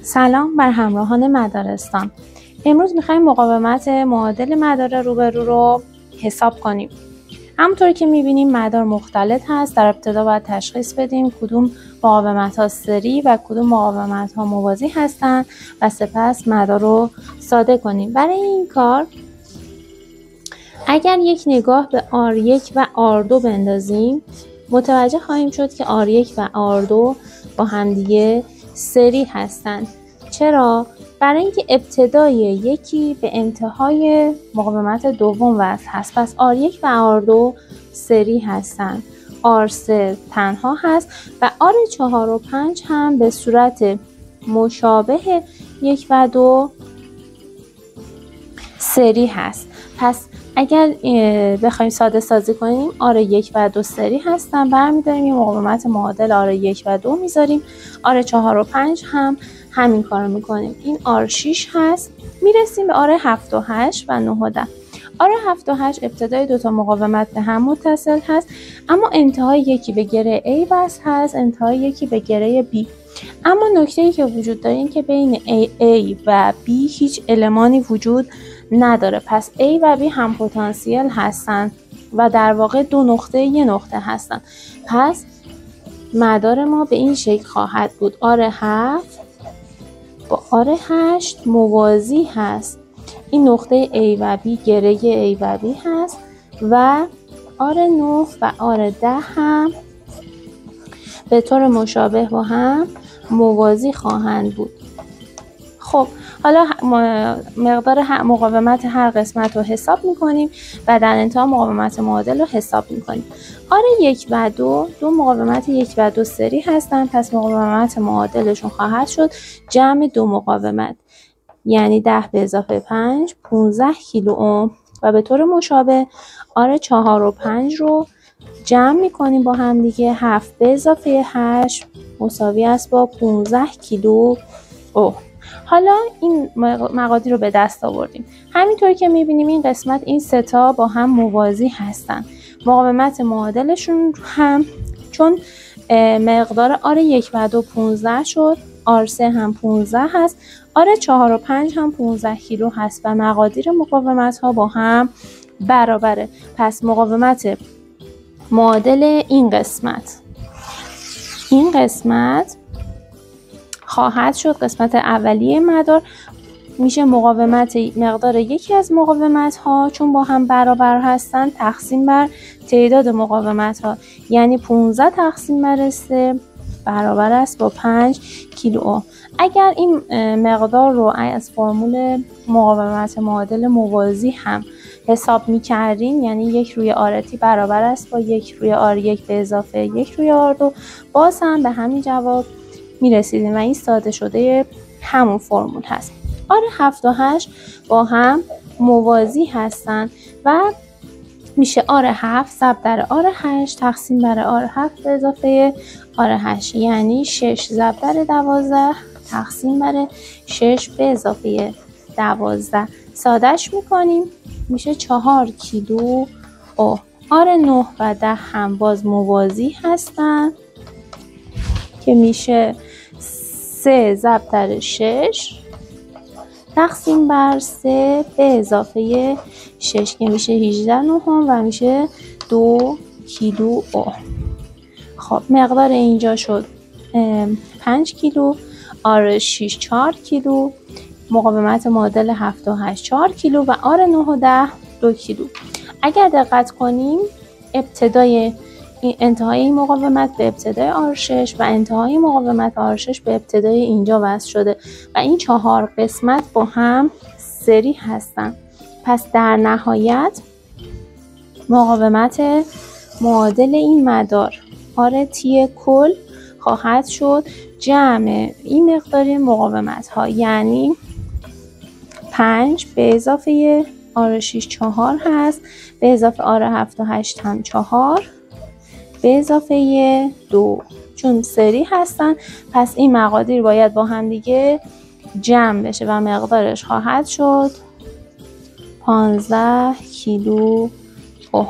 سلام بر همراهان مدارستان. امروز میخوایم مقاومت معادل مدار روبرو رو حساب کنیم. همونطور که میبینیم مدار مختلط هست. در ابتدا باید تشخیص بدیم کدوم مقاومت ها سری و کدوم مقاومت ها موازی هستند و سپس مدار رو ساده کنیم. برای این کار اگر یک نگاه به R1 و R2 بندازیم متوجه خواهیم شد که R1 و R2 با همدیگه سری هستند. چرا؟ برای اینکه ابتدای یکی به انتهای مقاومت دوم وصل هست. پس R1 و R2 سری هستند. R3 تنها هست و R4 و 5 هم به صورت مشابه 1 و 2 سری هست. پس اگر بخوایم ساده سازی کنیم R1 و 2 سری هستن، برمی‌داریم یه مقاومت معادل R1 و 2 میذاریم. R4 و 5 هم همین کارو میکنیم. این R6 هست. میرسیم به R7 و 8 و 9 و 10. R7 و 8 ابتدای دوتا مقاومت به هم متصل هست، اما انتهای یکی به گره A وصل هست، انتهای یکی به گره B. اما نکته‌ای که وجود داره این که بین A و B هیچ المانی وجود نداره. پس A و B هم پتانسیل هستن و در واقع دو نقطه یه نقطه هستن. پس مدار ما به این شکل خواهد بود. R7 با R8 موازی هست. این نقطه A و B گره A و B هست و R9 و R10 هم به طور مشابه با هم موازی خواهند بود. خب حالا مقدار مقاومت هر قسمت رو حساب میکنیم و در انتها مقاومت معادل رو حساب میکنیم. R1 و 2 مقاومت 1 و 2 سری هستن. پس مقاومت معادلشون خواهد شد جمع دو مقاومت، یعنی 10 به اضافه 5 15 کیلو اوم و به طور مشابه R4 و 5 رو جمع میکنیم با هم دیگه. 7 به اضافه 8 مساوی است با 15 کیلو اوم. حالا این مقادیر رو به دست آوردیم. همینطور که میبینیم این قسمت این سه تا با هم موازی هستن. مقاومت معادلشون هم چون مقدار R1 و 2 15 شد، R3 هم 15 هست، R4 و 5 هم 15 کیلو هست و مقادیر مقاومت ها با هم برابره. پس مقاومت معادل این قسمت خواهد شد قسمت اولیه مدار میشه مقاومت مقدار یکی از مقاومت ها چون با هم برابر هستن تقسیم بر تعداد مقاومت ها، یعنی 15 تقسیم بر 3 برابر است با 5 کیلو اوم. اگر این مقدار رو از فرمول مقاومت معادل موازی هم حساب می کردیم، یعنی 1 روی R برابر است با 1 روی R1 به اضافه 1 روی R2، باز هم به همین جواب می رسیدیم و این ساده شده همون فرمول هست. R7 و 8 با هم موازی هستن و میشه R7 ضرب در R8 تقسیم بر R7 به اضافه R8، یعنی 6 ضرب در 12 تقسیم بر 6 به اضافه 12. سادهش میکنیم میشه 4 کیلو اوم. R9 و 10 هم باز موازی هستن که میشه 3 ضرب در 6 تقسیم بر 3 به اضافه 6 که میشه 18 نهم و میشه 2 کیلو اوم. خب مقدار اینجا شد 5 کیلو، R6 4 کیلو، مقاومت معادل 7 و 8 4 کیلو و R9 و 10 2 کیلو. اگر دقت کنیم انتهای این مقاومت به ابتدای R6 و انتهای مقاومت R6 به ابتدای اینجا وصل شده و این 4 قسمت با هم سری هستن. پس در نهایت مقاومت معادل این مدار RT کل خواهد شد جمع این مقدار مقاومت ها، یعنی 5 به اضافه R6 4 هست، به اضافه R7 و 8 هم 4 به اضافه 2 چون سری هستن. پس این مقادیر باید با هم دیگه جمع بشه و مقدارش خواهد شد 15 کیلو اوم.